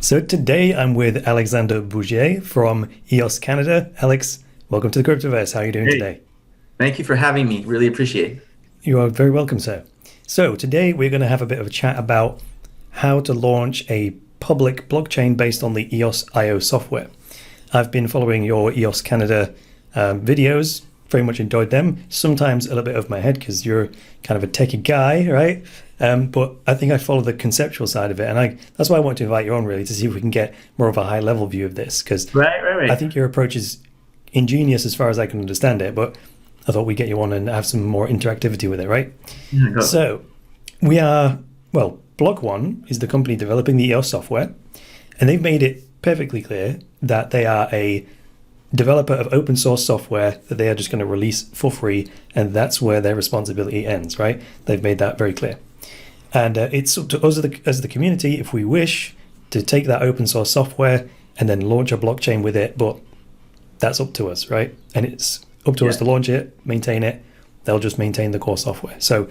So today I'm with Alexander Bougier from EOS Canada. Alex, welcome to the Cryptoverse. How are you doing Hey, today? thank you for having me. Really appreciate it. You are very welcome, sir. So today we're going to have a bit of a chat about how to launch a public blockchain based on the EOS IO software. I've been following your EOS Canada videos, very much enjoyed them. Sometimes a little bit over my head because you're kind of a techie guy, right? But I think I follow the conceptual side of it. And that's why I want to invite you on, really, to see if we can get more of a high level view of this. Because Right, right, I right. think your approach is ingenious as far as I can understand it. But I thought we'd get you on and have some more interactivity with it, right? Yeah, go. So we are, well, Block One is the company developing the EOS software. And they've made it perfectly clear that they are a developer of open source software that they are just going to release for free, and that's where their responsibility ends, right? They've made that very clear. And it's up to us as the community, if we wish, to take that open source software and then launch a blockchain with it, but that's up to us, right? And it's up to us Yeah. to launch it, maintain it. They'll just maintain the core software. So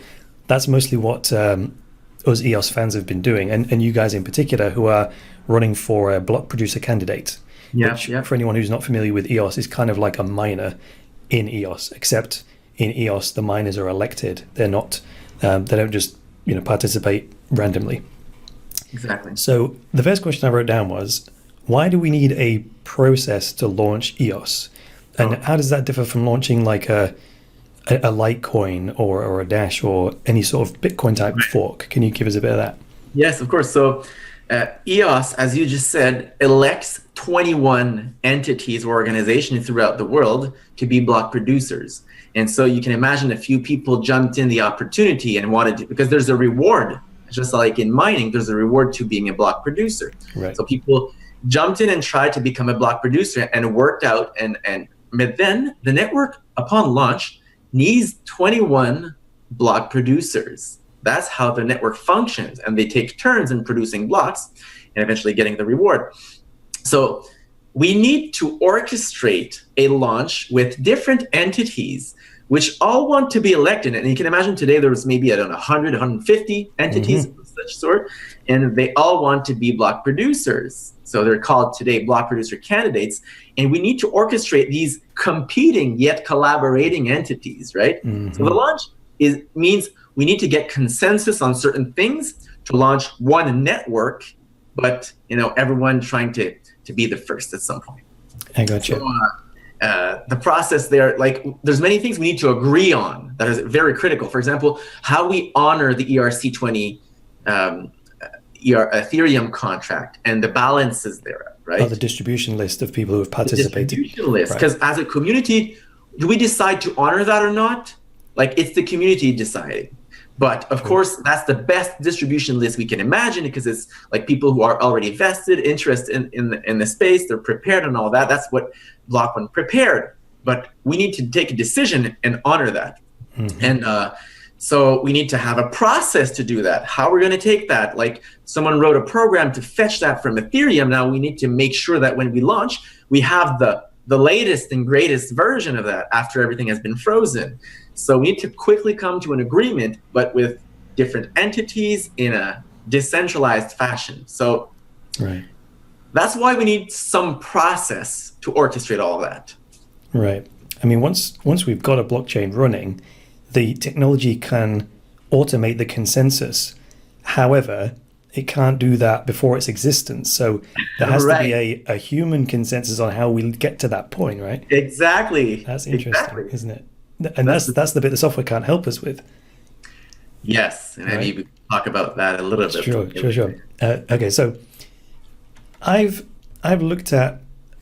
that's mostly what us EOS fans have been doing, and you guys in particular who are running for a block producer candidate, Yeah, which yeah. for anyone who's not familiar with EOS is kind of like a miner in EOS, except in EOS the miners are elected. They're not, they don't just participate randomly. Exactly. So the first question I wrote down was, why do we need a process to launch EOS? And Oh, how does that differ from launching like a Litecoin or a Dash or any sort of Bitcoin type fork? Can you give us a bit of that? yes, of course. So, EOS, as you just said, elects 21 entities or organizations throughout the world to be block producers. And so you can imagine a few people jumped in the opportunity and wanted to, because there's a reward, just like in mining, there's a reward to being a block producer. Right. So people jumped in and tried to become a block producer and worked out. But then the network, upon launch, needs 21 block producers. That's how the network functions. And they take turns in producing blocks and eventually getting the reward. So we need to orchestrate a launch with different entities which all want to be elected. And you can imagine today there was maybe, I don't know, 100, 150 entities of such sort, and they all want to be block producers. So they're called today block producer candidates. And we need to orchestrate these competing yet collaborating entities, right? So the launch means we need to get consensus on certain things to launch one network, but everyone trying to be the first at some point. I got you. So the process there, like there's many things we need to agree on that is very critical. For example, how we honor the ERC20 Ethereum contract and the balances there, right? Oh, the distribution list of people who have The participated. distribution list, Right. because as a community, do we decide to honor that or not? Like it's the community deciding. But of course, that's the best distribution list we can imagine because it's like people who are already vested, interested in the space, they're prepared and all that. That's what Block One prepared. But we need to take a decision and honor that. And so we need to have a process to do that. How we're going to take that? Like someone wrote a program to fetch that from Ethereum. Now we need to make sure that when we launch, we have the latest and greatest version of that after everything has been frozen. So we need to quickly come to an agreement, but with different entities in a decentralized fashion. So Right. that's why we need some process to orchestrate all that. Right. I mean, once we've got a blockchain running, the technology can automate the consensus. However, it can't do that before its existence. So there has to be Right. a human consensus on how we get to that point, right? Exactly. That's interesting, Exactly. isn't it? And that's the bit the software can't help us with. Yes. And Right. maybe we can talk about that a little bit. Sure. Okay, so I've looked at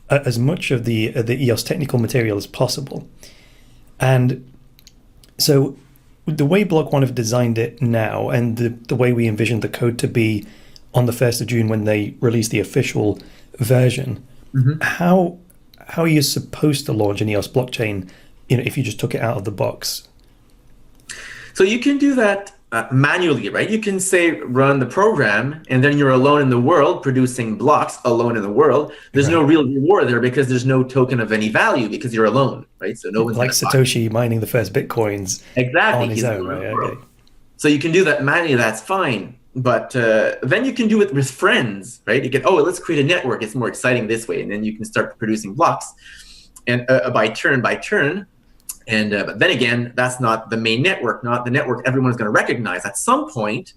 as much of the EOS technical material as possible, and so the way Block One have designed it now, and the way we envisioned the code to be on the 1st of June when they release the official version, how are you supposed to launch an EOS blockchain? If you just took it out of the box. So you can do that manually, right? You can say run the program, and then you're alone in the world producing blocks alone in the world. There's no real reward there because there's no token of any value because you're alone, right? So no one's Like gonna Satoshi mining the first Bitcoins exactly on his he's own, alone in right? the world. Okay. So you can do that manually. That's fine. but then you can do it with friends, right? You can, oh, let's create a network. It's more exciting this way. And then you can start producing blocks and by turn. And but then again, that's not the main network, not the network everyone's going to recognize. At some point,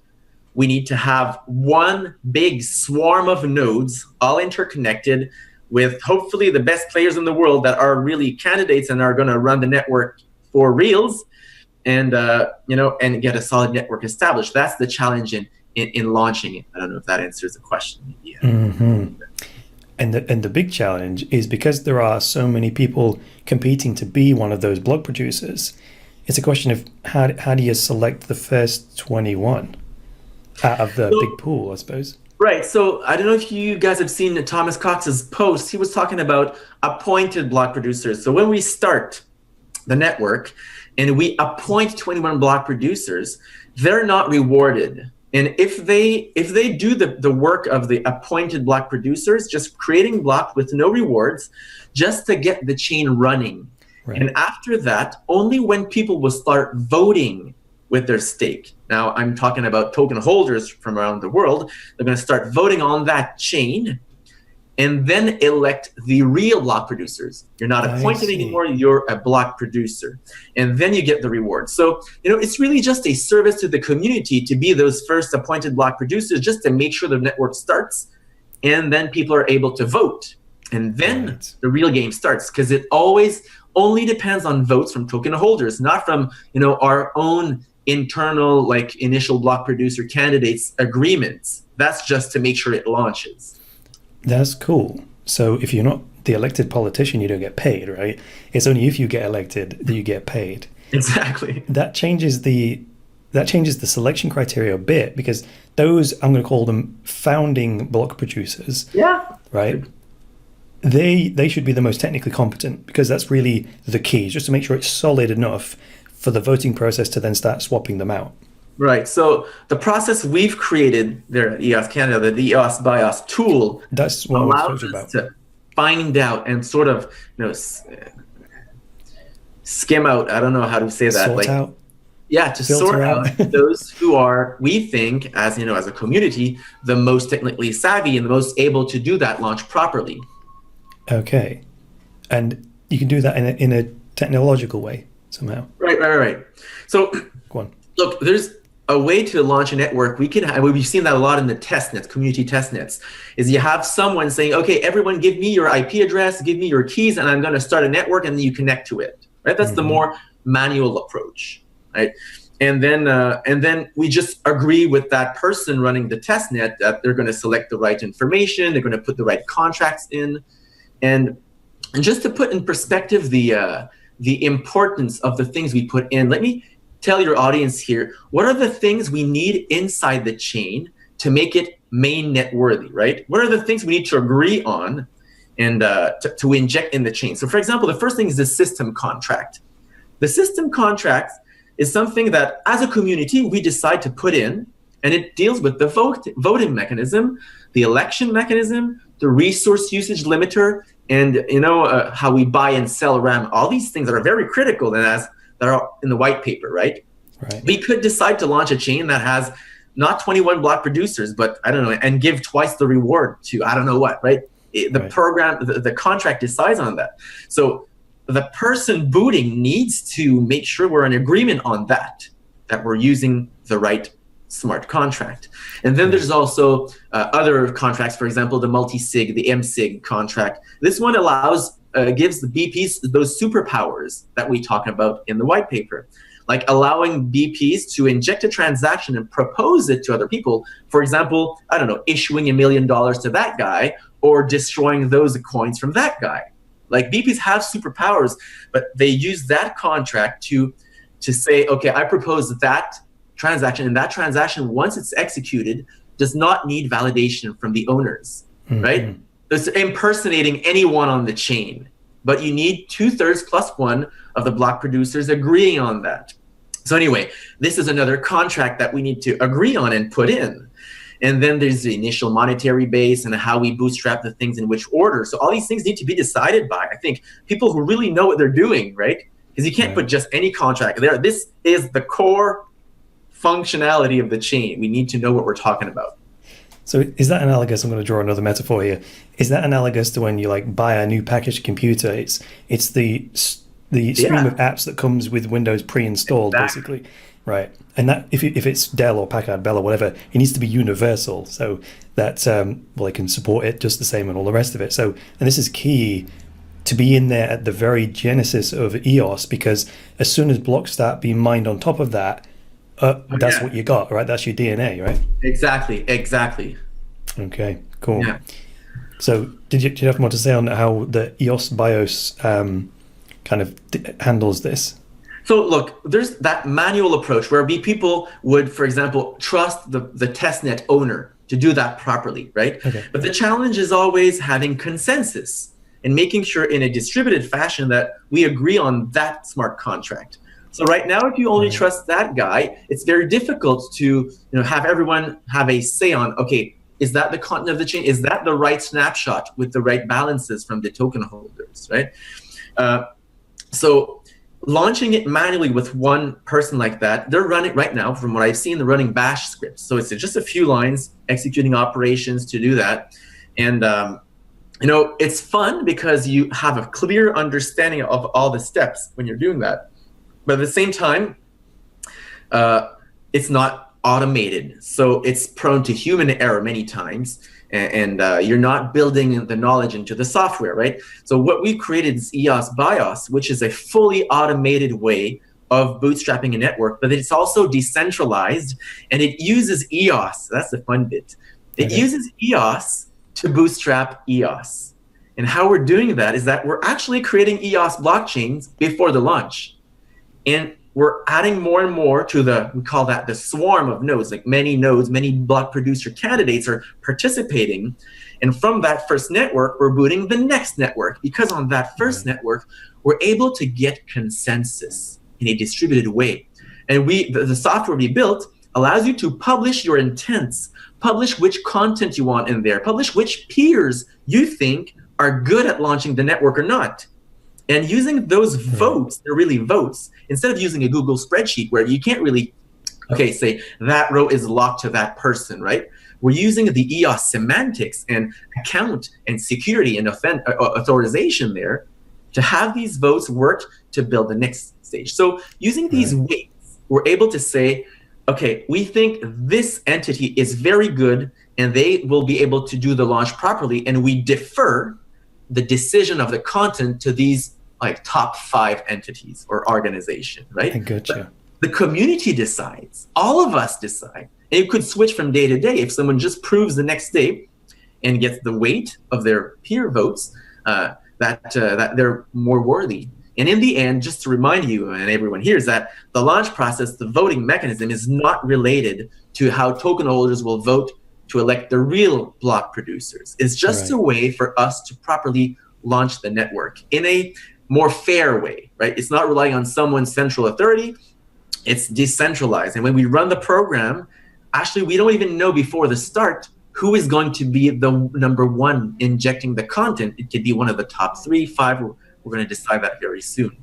we need to have one big swarm of nodes, all interconnected, with hopefully the best players in the world that are really candidates and are going to run the network for reals, and and get a solid network established. That's the challenge in launching it. I don't know if that answers the question. Yeah. Mm-hmm. And the big challenge is because there are so many people competing to be one of those block producers. It's a question of how do you select the first 21 out of the big pool, I suppose. Right. So I don't know if you guys have seen Thomas Cox's post. He was talking about appointed block producers. So when we start the network and we appoint 21 block producers, they're not rewarded. And if they do the work of the appointed block producers, just creating blocks with no rewards, just to get the chain running. Right. And after that, only when people will start voting with their stake. Now, I'm talking about token holders from around the world. They're going to start voting on that chain and then elect the real block producers. You're not appointed anymore, you're a block producer. And then you get the reward. So, it's really just a service to the community to be those first appointed block producers, just to make sure the network starts, and then people are able to vote. And then the real game starts, because it always only depends on votes from token holders, not from, our own internal, initial block producer candidates agreements. That's just to make sure it launches. That's cool. So if you're not the elected politician, you don't get paid, right? It's only if you get elected that you get paid. Exactly. That changes the selection criteria a bit, because those, I'm going to call them founding block producers. Yeah. Right? They should be the most technically competent, because that's really the key, just to make sure it's solid enough for the voting process to then start swapping them out. Right. So the process we've created there at EOS Canada, the EOS BIOS tool, that's what allows us to find out and sort of, skim out. I don't know how to say that. Sort out. Yeah, to sort out those who are, we think, as as a community, the most technically savvy and the most able to do that launch properly. Okay, and you can do that in a technological way somehow. Right. So, go on. Look, there's a way to launch a network. We've seen that a lot in the test nets, community test nets, is you have someone saying, okay, everyone give me your IP address, give me your keys, and I'm going to start a network, and then you connect to it. Right? That's the more manual approach. Right? And then we just agree with that person running the test net that they're going to select the right information, they're going to put the right contracts in, and just to put in perspective the importance of the things we put in, let me tell your audience here, what are the things we need inside the chain to make it mainnet worthy, right? What are the things we need to agree on and to inject in the chain? So for example, the first thing is the system contract. The system contract is something that as a community, we decide to put in, and it deals with the voting mechanism, the election mechanism, the resource usage limiter, and how we buy and sell RAM, all these things that are very critical that are in the white paper, right? We could decide to launch a chain that has not 21 block producers, but I don't know, and give twice the reward to I don't know what, right? The program, the contract decides on that. So the person booting needs to make sure we're in agreement on that we're using the right smart contract. And then there's also other contracts, for example, the multi-sig, the MSig contract. This one gives the BPs those superpowers that we talk about in the white paper, like allowing BPs to inject a transaction and propose it to other people. For example, I don't know, issuing $1 million to that guy or destroying those coins from that guy. Like BPs have superpowers, but they use that contract to say, okay, I propose that transaction, and that transaction, once it's executed, does not need validation from the owners, right? It's impersonating anyone on the chain, but you need 2/3 plus 1 of the block producers agreeing on that. So anyway, this is another contract that we need to agree on and put in. And then there's the initial monetary base and how we bootstrap the things in which order. So all these things need to be decided by, I think, people who really know what they're doing, right? Because you can't put just any contract there. This is the core functionality of the chain. We need to know what we're talking about. So is that analogous? I'm going to draw another metaphor here. Is that analogous to when you like buy a new packaged computer? It's the stream of apps that comes with Windows pre-installed, basically, right? And that if it's Dell or Packard Bell or whatever, it needs to be universal, so that they can support it just the same and all the rest of it. So, and this is key to be in there at the very genesis of EOS, because as soon as blocks start being mined on top of that, that's what you got, right? That's your DNA, right? Exactly. Okay, cool. Yeah. So did you have more to say on how the EOS BIOS kind of handles this? So look, there's that manual approach where people would, for example, trust the testnet owner to do that properly, right? Okay. But the challenge is always having consensus and making sure in a distributed fashion that we agree on that smart contract. So right now, if you only trust that guy, it's very difficult to have everyone have a say on, okay, is that the content of the chain? Is that the right snapshot with the right balances from the token holders, right? So launching it manually with one person like that, they're running right now, from what I've seen, they're running bash scripts. So it's just a few lines executing operations to do that. And it's fun because you have a clear understanding of all the steps when you're doing that. But at the same time, it's not automated. So it's prone to human error many times. And you're not building the knowledge into the software, right? So what we created is EOS BIOS, which is a fully automated way of bootstrapping a network, but it's also decentralized, and it uses EOS. That's the fun bit. It uses EOS to bootstrap EOS. And how we're doing that is that we're actually creating EOS blockchains before the launch. And we're adding more and more to we call that the swarm of nodes, like many nodes, many block producer candidates are participating. And from that first network, we're booting the next network, because on that first network, we're able to get consensus in a distributed way. And the software we built allows you to publish your intents, publish which content you want in there, publish which peers you think are good at launching the network or not. And using those votes, they're really votes, instead of using a Google spreadsheet where you can't really, say that row is locked to that person, right? We're using the EOS semantics and account and security and authorization there to have these votes work to build the next stage. So using these weights, we're able to say, okay, we think this entity is very good and they will be able to do the launch properly, and we defer the decision of the content to these like top 5 entities or organization, right? I gotcha. But the community decides. All of us decide. And it could switch from day to day. If someone just proves the next day and gets the weight of their peer votes, that they're more worthy. And in the end, just to remind you and everyone here, is that the launch process, the voting mechanism, is not related to how token holders will vote to elect the real block producers. It's just a way for us to properly launch the network in a more fair way, right? It's not relying on someone's central authority. It's decentralized. And when we run the program, actually, we don't even know before the start who is going to be the number one injecting the content. It could be one of the top 3, 5. We're going to decide that very soon,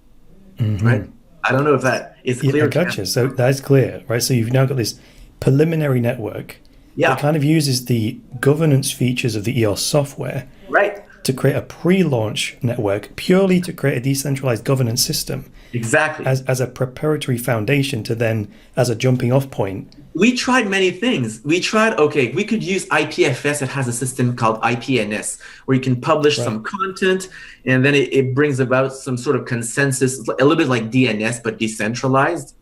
right? I don't know if that is clear. I gotcha. So that's clear, right? So you've now got this preliminary network that kind of uses the governance features of the EOS software to create a pre-launch network purely to create a decentralized governance system. Exactly. As a preparatory foundation to then, as a jumping off point. We tried many things. We tried, we could use IPFS. It has a system called IPNS where you can publish some content, and then it brings about some sort of consensus, a little bit like DNS, but decentralized.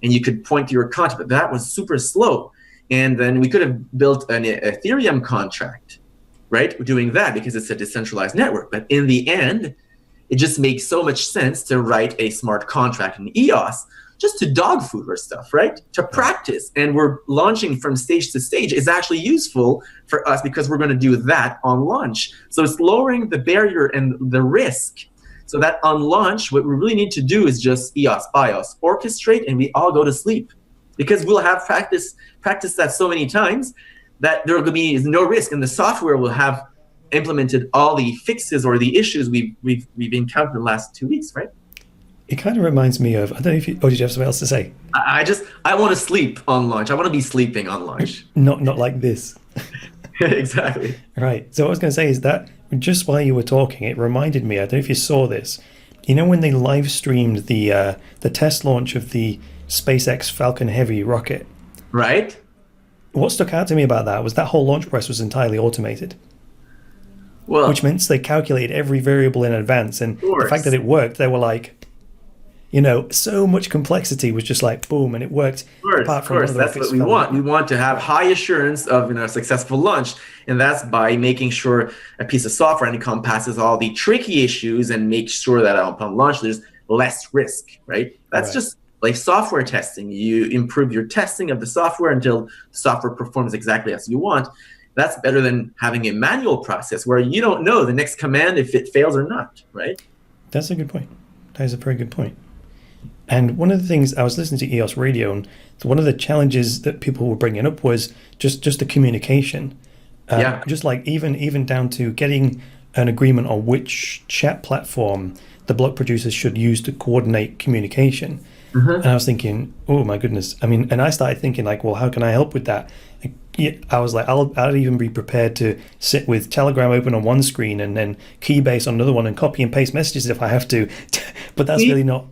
And you could point to your content, but that was super slow. And then we could have built an Ethereum contract, right? Doing that because it's a decentralized network. But in the end, it just makes so much sense to write a smart contract in EOS just to dog food or stuff, right? To practice. And we're launching from stage to stage is actually useful for us because we're going to do that on launch. So it's lowering the barrier and the risk so that on launch, what we really need to do is just EOS BIOS, orchestrate, and we all go to sleep. Because we'll have practiced that so many times that there will be no risk, and the software will have implemented all the fixes or the issues we've encountered in the last 2 weeks, right? It kind of reminds me of, I don't know if you, oh, did you have something else to say? I want to sleep on launch. I want to be sleeping on launch. Not like this. Exactly. Right. So what I was going to say is that just while you were talking, it reminded me, I don't know if you saw this, you know when they live streamed the test launch of the SpaceX Falcon Heavy rocket? Right? What stuck out to me about that was that whole launch process was entirely automated. Well, Which means they calculated every variable in advance, and the course. fact that it worked, they were like, so much complexity was just like boom, and it worked. Of course, that's what we want. We want to have high assurance of a successful launch, and that's by making sure a piece of software encompasses all the tricky issues and make sure that upon launch there's less risk. Right? That's Right. just like software testing. You improve your testing of the software until the software performs exactly as you want. That's better than having a manual process where you don't know the next command if it fails or not. Right? That's a good point. That is a very good point. And one of the things I was listening to EOS Radio, and one of the challenges that people were bringing up was just the communication. Just like even down to getting an agreement on which chat platform the block producers should use to coordinate communication. And I was thinking, oh my goodness. I mean, and I started thinking like, well, how can I help with that? I was like, I'd even be prepared to sit with Telegram open on one screen and then Keybase on another one and copy and paste messages if I have to. But that's really not,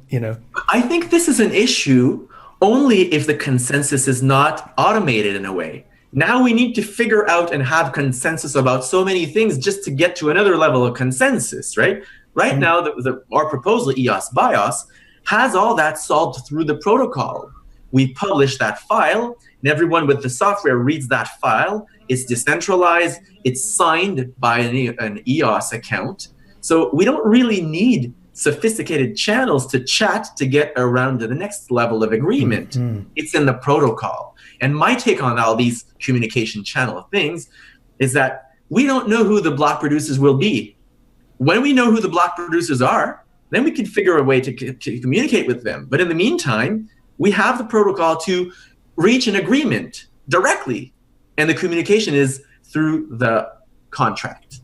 I think this is an issue only if the consensus is not automated in a way. Now we need to figure out and have consensus about so many things just to get to another level of consensus, right? Right now, our proposal, EOS BIOS, has all that solved through the protocol. We publish that file, and everyone with the software reads that file. It's decentralized. It's signed by an EOS account. So we don't really need sophisticated channels to chat to get around to the next level of agreement. It's in the protocol. And my take on all these communication channel things is that we don't know who the block producers will be. When we know who the block producers are, then we can figure a way to communicate with them. But in the meantime, we have the protocol to reach an agreement directly. And the communication is through the contract.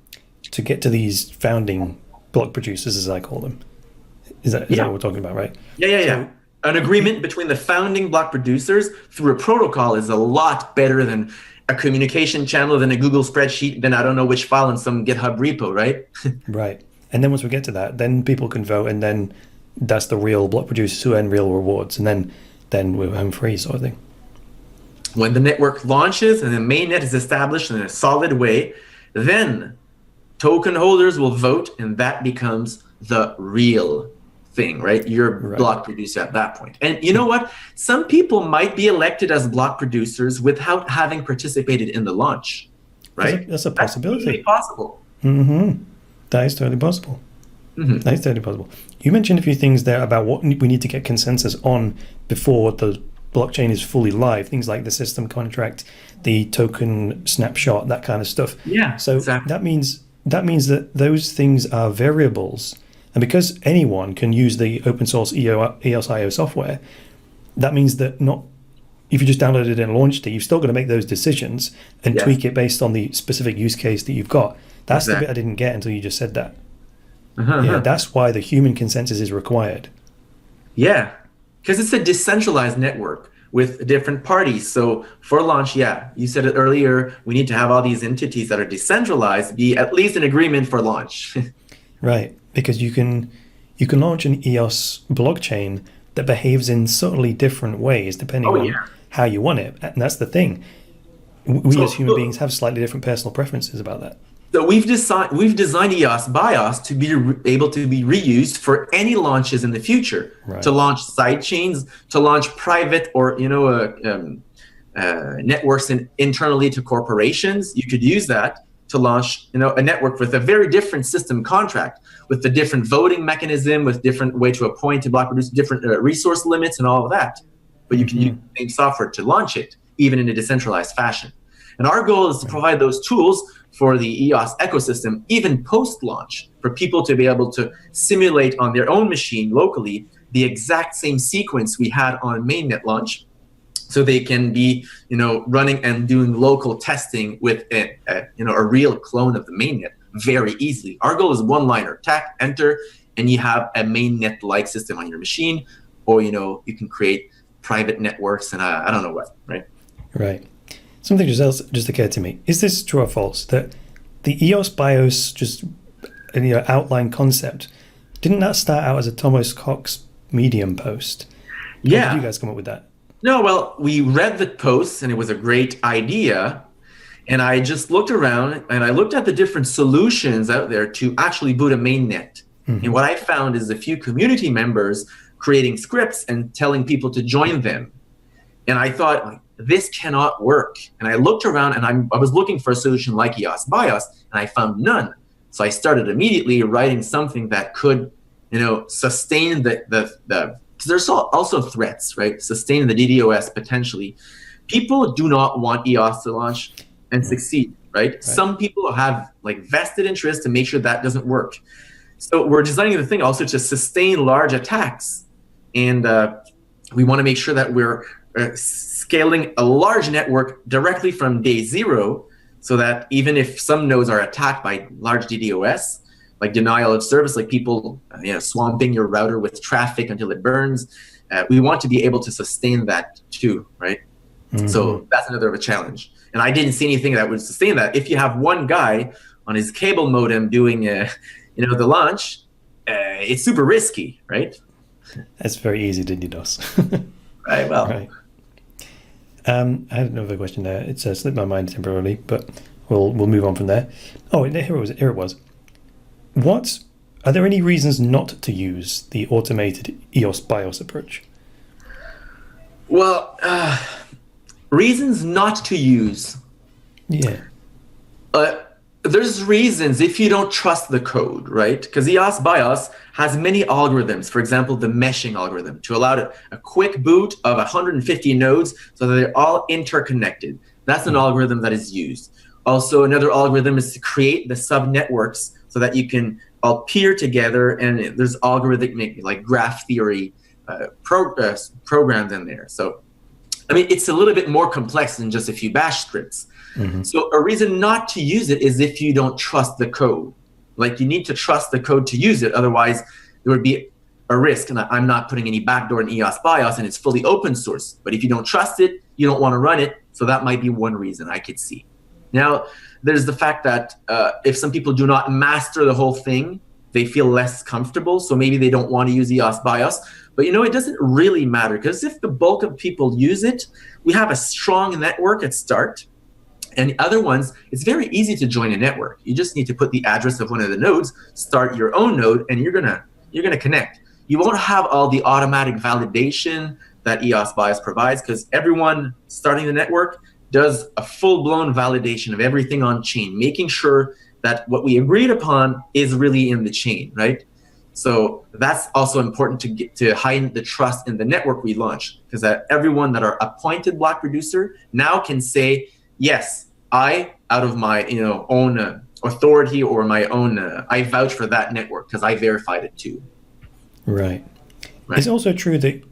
To get to these founding block producers, as I call them. Is that what we're talking about, right? Yeah. An agreement between the founding block producers through a protocol is a lot better than a communication channel, than a Google spreadsheet, then I don't know which file in some GitHub repo, right? Right. And then once we get to that, then people can vote, and then that's the real block producers who earn real rewards, and then we're home free, sort of thing. When the network launches and the mainnet is established in a solid way, then token holders will vote, and that becomes the real thing, right? You're block producer at that point. And you know what? Some people might be elected as block producers without having participated in the launch, right? That's a possibility. That's possible. That is totally possible. That is totally possible. You mentioned a few things there about what we need to get consensus on before the blockchain is fully live. Things like the system contract, the token snapshot, that kind of stuff. Yeah. So exactly. that means that those things are variables. And because anyone can use the open source EOS.io software, that means that if you just downloaded it and launched it, you've still got to make those decisions and tweak it based on the specific use case that you've got. That's the bit I didn't get until you just said that. Yeah, that's why the human consensus is required. Yeah, because it's a decentralized network with different parties. So for launch, you said it earlier, we need to have all these entities that are decentralized be at least in agreement for launch. Right, because you can launch an EOS blockchain that behaves in subtly different ways depending on how you want it. And that's the thing. We as human beings have slightly different personal preferences about that. So we've designed EOS BIOS to be able to be reused for any launches in the future, to launch side chains, to launch private or networks internally to corporations. You could use that to launch a network with a very different system contract, with the different voting mechanism, with different way to appoint a block producer, different resource limits and all of that. But you can use the same software to launch it, even in a decentralized fashion. And our goal is to provide those tools for the EOS ecosystem, even post-launch, for people to be able to simulate on their own machine locally the exact same sequence we had on mainnet launch, so they can be running and doing local testing with a real clone of the mainnet very easily. Our goal is one-liner, tap, enter, and you have a mainnet-like system on your machine, or you can create private networks and I don't know what, right? Right. Something just occurred to me. Is this true or false that the EOS BIOS just outline concept, didn't that start out as a Thomas Cox Medium post? Yeah. How did you guys come up with that? No, well, we read the post and it was a great idea. And I just looked around and I looked at the different solutions out there to actually boot a mainnet. Mm-hmm. And what I found is a few community members creating scripts and telling people to join them. And I thought, this cannot work. And I looked around and I was looking for a solution like EOS BIOS, and I found none. So I started immediately writing something that could, sustain because there's also threats, right? Sustain the DDoS potentially. People do not want EOS to launch and succeed, right? Some people have vested interest to make sure that doesn't work. So we're designing the thing also to sustain large attacks. And we want to make sure that we're scaling a large network directly from day zero, so that even if some nodes are attacked by large DDoS, like denial of service, like people swamping your router with traffic until it burns, we want to be able to sustain that too, right? Mm-hmm. So that's another of a challenge. And I didn't see anything that would sustain that. If you have one guy on his cable modem doing the launch, it's super risky, right? That's very easy to DDoS. Right, well. Right. I had another question there. It's slipped my mind temporarily, but we'll move on from there. Oh, here it was. What are there any reasons not to use the automated EOS BIOS approach? Well, reasons not to use. Yeah. There's reasons if you don't trust the code, right? Because EOS BIOS has many algorithms. For example, the meshing algorithm to allow a quick boot of 150 nodes so that they're all interconnected. That's an algorithm that is used. Also, another algorithm is to create the subnetworks so that you can all peer together, and there's algorithmic like graph theory programs in there. So, I mean, it's a little bit more complex than just a few bash scripts. Mm-hmm. So a reason not to use it is if you don't trust the code. Like, you need to trust the code to use it. Otherwise, there would be a risk. And I'm not putting any backdoor in EOS BIOS, and it's fully open source. But if you don't trust it, you don't want to run it. So that might be one reason I could see. Now, there's the fact that if some people do not master the whole thing, they feel less comfortable. So maybe they don't want to use EOS BIOS. But it doesn't really matter, because if the bulk of people use it, we have a strong network at start. And the other ones, it's very easy to join a network. You just need to put the address of one of the nodes, start your own node, and you're gonna connect. You won't have all the automatic validation that EOS BIOS provides, because everyone starting the network does a full-blown validation of everything on chain, making sure that what we agreed upon is really in the chain, right? So that's also important to get to heighten the trust in the network we launch, because everyone that are appointed block producer now can say, yes, I, out of my own authority or my own, I vouch for that network because I verified it too. Right. It's also true that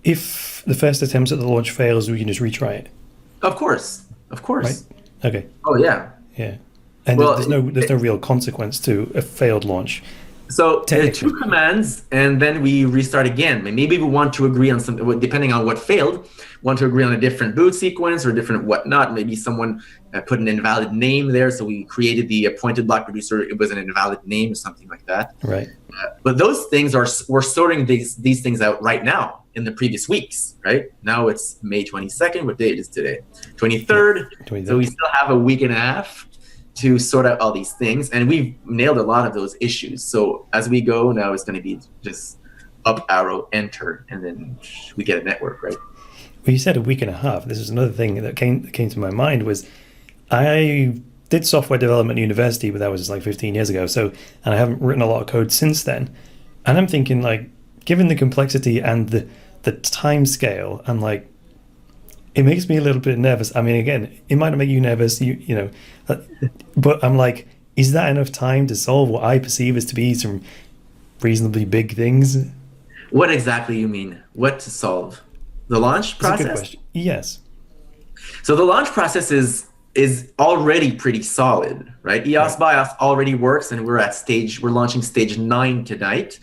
if the first attempt at the launch fails, we can just retry it. Of course. Right? Okay. Oh yeah. Yeah. And there's no real consequence to a failed launch. So 2 commands, and then we restart again. Maybe we want to agree on something, depending on what failed, want to agree on a different boot sequence or different whatnot. Maybe someone put an invalid name there, so we created the appointed block producer. It was an invalid name or something like that. Right. But those things we're sorting these things out right now in the previous weeks, right? Now it's May 22nd. What date is today? 23rd. 23rd. So we still have a week and a half to sort out all these things, and we've nailed a lot of those issues. So as we go now, it's going to be just up arrow, enter, and then we get a network, right? Well, you said a week and a half. This is another thing that came to my mind was I did software development at university, but that was like 15 years ago. So, and I haven't written a lot of code since then. And I'm thinking, like, given the complexity and the time scale, I'm like, it makes me a little bit nervous. I mean, again, it might not make you nervous, but I'm like, is that enough time to solve what I perceive as to be some reasonably big things? What exactly you mean? What to solve? The launch process? That's a good question. Yes. So the launch process is already pretty solid, right? EOS BIOS already works, and we're launching stage 9 tonight.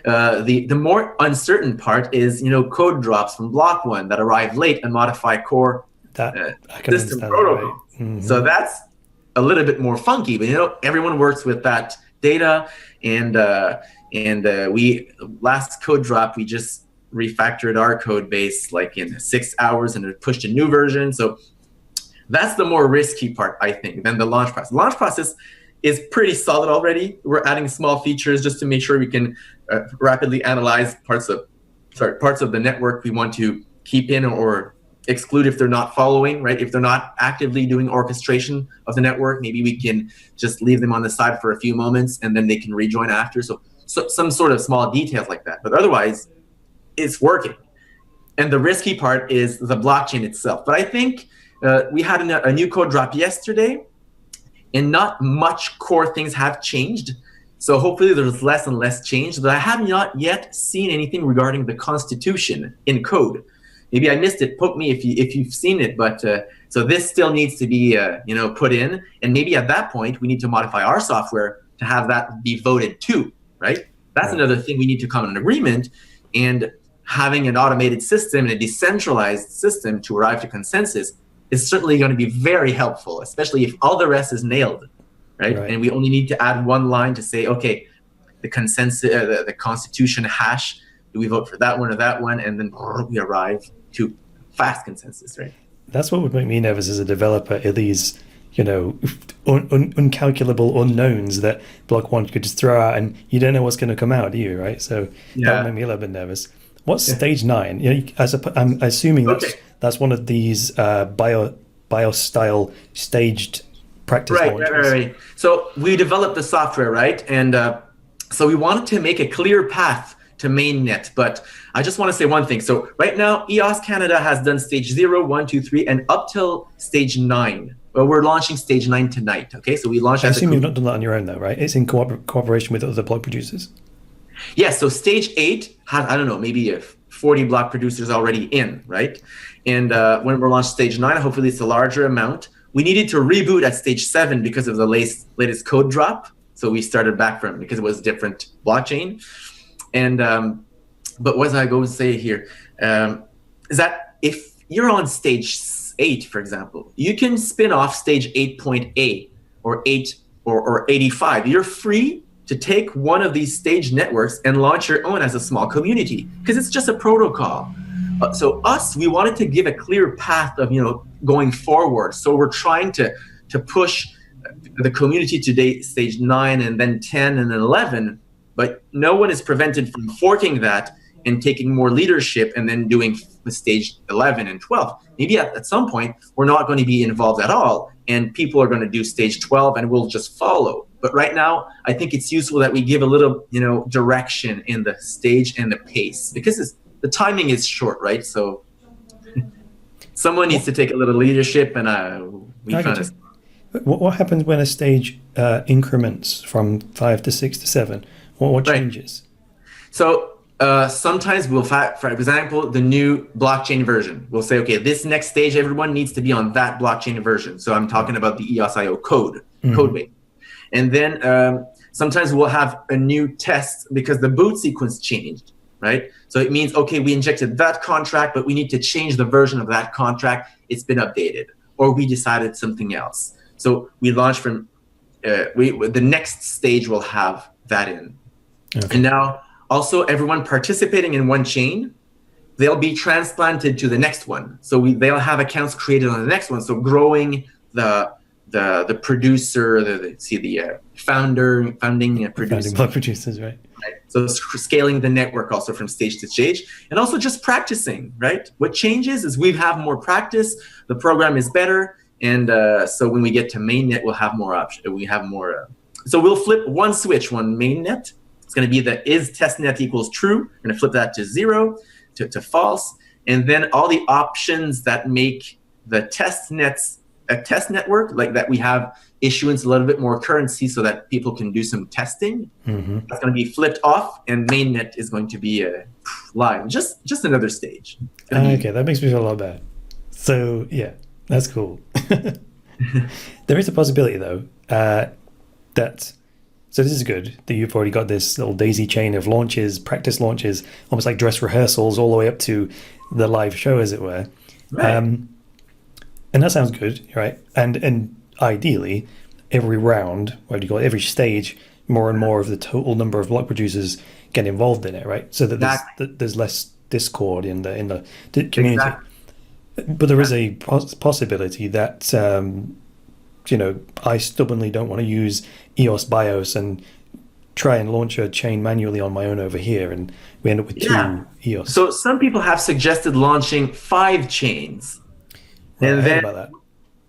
The more uncertain part is, code drops from block 1 that arrive late and modify core system protocol. Right? So that's a little bit more funky, but everyone works with that data, and we last code drop, we just refactored our code base like in 6 hours and it pushed a new version. So that's the more risky part, I think, than the launch process. The launch process is pretty solid already. We're adding small features just to make sure we can rapidly analyze parts of the network we want to keep in or exclude if they're not following, right? If they're not actively doing orchestration of the network, maybe we can just leave them on the side for a few moments and then they can rejoin after. So some sort of small details like that. But otherwise, it's working. And the risky part is the blockchain itself. But I think we had a new code drop yesterday, and not much core things have changed. So hopefully there's less and less change. But I have not yet seen anything regarding the constitution in code. Maybe I missed it. Poke me if you've seen it. But so this still needs to be put in, and maybe at that point we need to modify our software to have that be voted too. Right? That's another thing we need to come to an agreement, and having an automated system and a decentralized system to arrive to consensus is certainly going to be very helpful, especially if all the rest is nailed, right? And we only need to add one line to say, okay, the consensus, the constitution hash, do we vote for that one or that one? And then we arrive to fast consensus, right? That's what would make me nervous as a developer, are these, uncalculable unknowns that block 1 could just throw out, and you don't know what's going to come out, do you, right? So that would make me a little bit nervous. What's stage 9? I'm assuming that's one of these BIOS style staged practice launches. Right. So we developed the software, right? And so we wanted to make a clear path to mainnet. But I just want to say one thing. So right now, EOS Canada has done stage 0, 1, 2, 3, and up till stage 9. Well, we're launching stage 9 tonight. Okay, so we launched. I assume you've not done that on your own, though, right? It's in cooperation with other block producers. Yes, so stage 8 has, I don't know, maybe 40 block producers already in, right? And when we're launched stage 9, hopefully it's a larger amount. We needed to reboot at stage 7 because of the latest code drop. So we started back from, because it was a different blockchain. And, but what was I going to say here? Is that if you're on stage 8, for example, you can spin off stage 8.8 or 8 or 85. You're free to take one of these stage networks and launch your own as a small community, because it's just a protocol. So we wanted to give a clear path of going forward. So we're trying to push the community to stage 9 and then 10 and then 11, but no one is prevented from forking that and taking more leadership and then doing the stage 11 and 12. Maybe at some point we're not going to be involved at all, and people are going to do stage 12 and we'll just follow. But right now, I think it's useful that we give a little, direction in the stage and the pace, because the timing is short, right? So someone needs to take a little leadership, and What happens when a stage increments from 5 to 6 to 7? What changes? So sometimes we'll, for example, the new blockchain version, we'll say, okay, this next stage, everyone needs to be on that blockchain version. So I'm talking about the EOS.io code base. And then sometimes we'll have a new test because the boot sequence changed, right? So it means, okay, we injected that contract, but we need to change the version of that contract. It's been updated, or we decided something else. So we launch from, the next stage will have that in. Okay. And now also everyone participating in one chain, they'll be transplanted to the next one. So they'll have accounts created on the next one. So growing the producer, the founding producer. Founding block producers, right? So scaling the network also from stage to stage, and also just practicing, right? What changes is we have more practice, the program is better, and so when we get to mainnet, we'll have more options. We have more. So we'll flip one switch, one mainnet. It's going to be the is testnet equals true. We're going to flip that to 0 to false, and then all the options that make the test nets a test network, like that we have issuance a little bit more currency so that people can do some testing. That's going to be flipped off, and mainnet is going to be live. Just another stage. Okay, that makes me feel a lot better. So yeah, that's cool. There is a possibility, though, that. So this is good that you've already got this little daisy chain of launches, practice launches, almost like dress rehearsals, all the way up to the live show, as it were. Right. And that sounds good, right? And ideally, every round, what do you call it? Every stage, more and more of the total number of block producers get involved in it, right? So that there's less discord in the community. Exactly. But there is a possibility that I stubbornly don't want to use EOS BIOS and try and launch a chain manually on my own over here, and we end up with two EOS. So some people have suggested launching 5 chains. And then about that.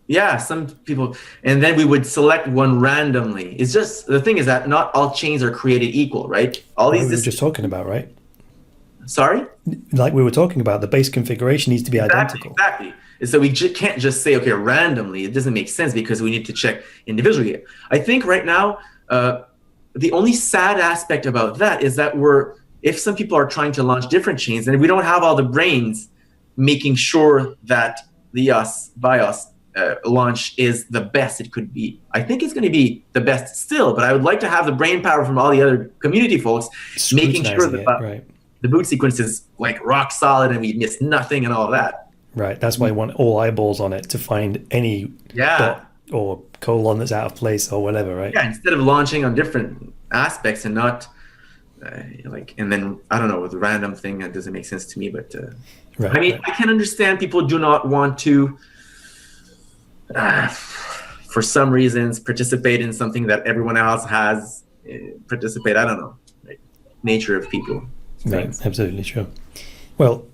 Yeah, some people, and then we would select one randomly. It's just, the thing is that not all chains are created equal, right? All these we were just talking about, right? Sorry? Like we were talking about, the base configuration needs to be identical. Exactly. And so we can't just say, okay, randomly. It doesn't make sense because we need to check individually. I think right now, the only sad aspect about that is that if some people are trying to launch different chains, and we don't have all the brains making sure that the EOS BIOS launch is the best it could be. I think it's going to be the best still, but I would like to have the brain power from all the other community folks making sure that the boot sequence is like rock solid and we miss nothing and all of that. Right. That's why I want all eyeballs on it to find any dot or colon that's out of place or whatever, right? Yeah, instead of launching on different aspects and not and then I don't know, with the random thing, that doesn't make sense to me, but I can understand people do not want to for some reasons participate in something that everyone else has participate. I don't know, nature of people. Right, absolutely true. Well,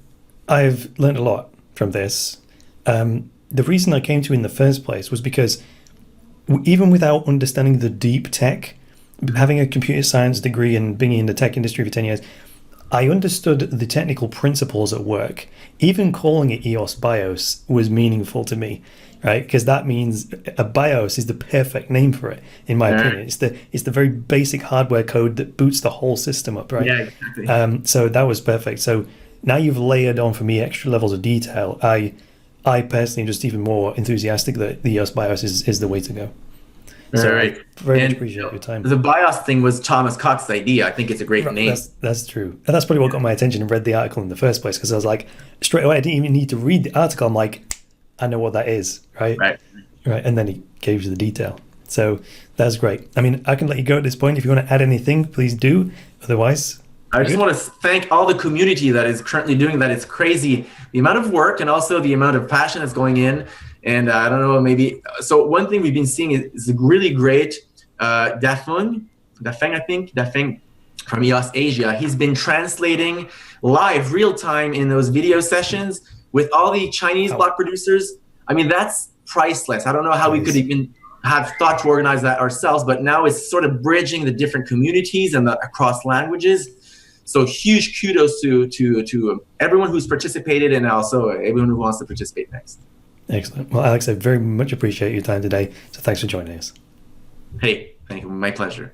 I've learned a lot from this. The reason I came to in the first place was because even without understanding the deep tech, having a computer science degree and being in the tech industry for 10 years, I understood the technical principles at work. Even calling it EOS BIOS was meaningful to me, right? Because that means a BIOS is the perfect name for it, in my opinion. It's the very basic hardware code that boots the whole system up, right? Yeah, exactly. So that was perfect. So now you've layered on for me extra levels of detail. I personally am just even more enthusiastic that the EOS BIOS is the way to go. So right. I very much appreciate your time. The BIOS thing was Thomas Cox's idea. I think it's a great name. That's true. And that's probably what got my attention and read the article in the first place, because I was like, straight away, I didn't even need to read the article. I'm like, I know what that is, right? Right. And then he gave you the detail. So that's great. I mean, I can let you go at this point. If you want to add anything, please do. Otherwise, I just want to thank all the community that is currently doing that. It's crazy, the amount of work and also the amount of passion that's going in. And I don't know, maybe, so one thing we've been seeing is really great. Dafeng from EOS Asia, he's been translating live, real time in those video sessions with all the Chinese block producers. I mean, that's priceless. I don't know how we could even have thought to organize that ourselves, but now it's sort of bridging the different communities and across languages. So huge kudos to everyone who's participated and also everyone who wants to participate next. Excellent. Well, Alex, I very much appreciate your time today. So thanks for joining us. Hey, thank you. My pleasure.